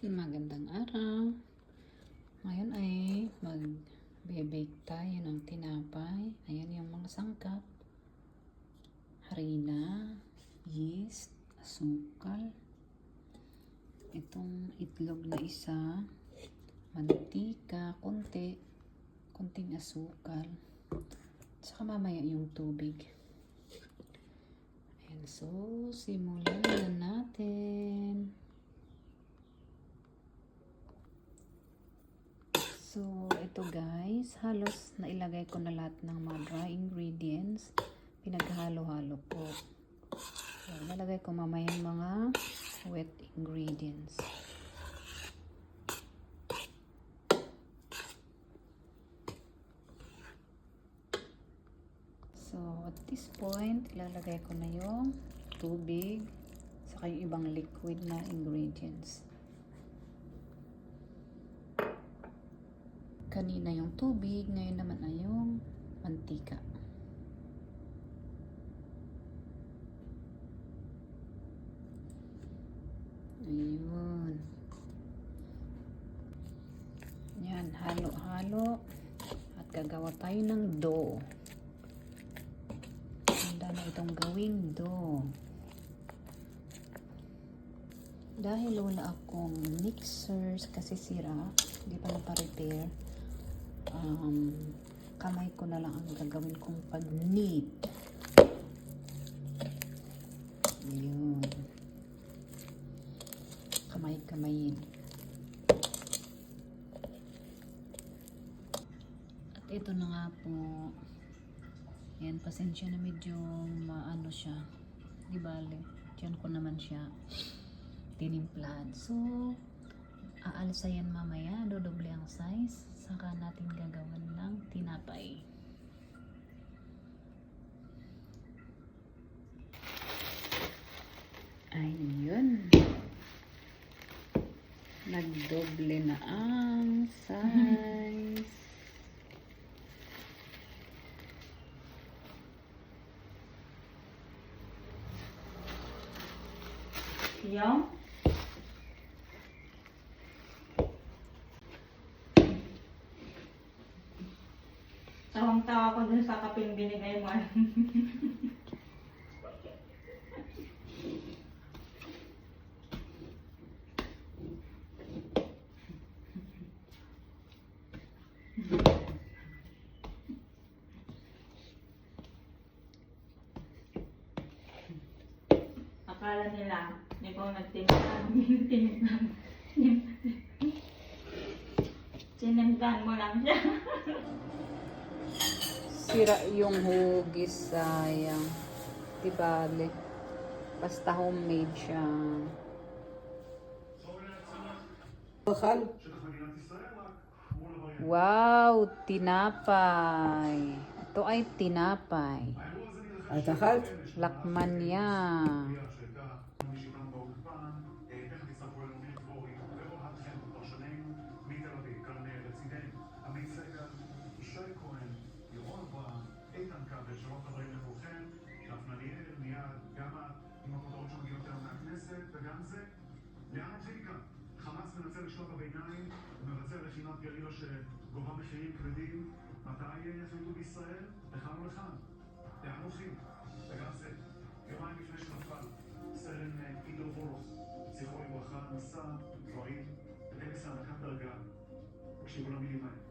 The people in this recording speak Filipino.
Magandang araw. Ngayon ay mag-bake tayo ng tinapay. Ayan yung mga sangkap. Harina, yeast, asukal. Itong itlog na isa, mantika, konting asukal. Saka mamaya yung tubig. Ayan, so simulan na natin. So, ito guys, halos nailagay ko na lahat ng mga dry ingredients. Pinaghalo-halo ko. So, lalagay ko mamaya yung mga wet ingredients. So, at this point, ilalagay ko na yung tubig, saka yung ibang liquid na ingredients. Kanina yung tubig, ngayon naman ay yung mantika. Ayun. Yan, halo-halo. At gagawa tayo ng dough. Handa na itong gawing dough. Dahil wala akong mixers kasi sira, hindi pa napa-repair. Kamay ko na lang ang gagawin kong pag-knead. Ayun. Kamay-kamayin. At ito na nga po. Ayan, pasensya na medyo maano siya. Di bale. Diyan ko naman siya tinimplahan. So, aalsa yan mamaya. Dodoble ang size. Saka natin gagawan ng tinapay. Ayun. Nagdoble na ang size. Yung tawang-tawa ko dun sa kaping binigay mo. Akala nila, ikaw nagtinimplan. Tinimplan mo lang siya. Sira yung hugis, sayang. Di bale. Basta homemade siya. Wow, tinapay. Ito ay tinapay. את אכלת? Lakman niya. לאן נתחיל מכאן? חמאס מנצל לשלב הביניים, מבצע לחימת גרילה שגובה מחירים כבדים. מתי יחליטו בישראל? לכאן או לכאן? לאן הולכים? וגם זה, יומיים לפני שנפל, סרן עידו וולוף, זכרו לברכה, נשא דברים בטקס הענקת דרגה. תקשיבו למילים האלה.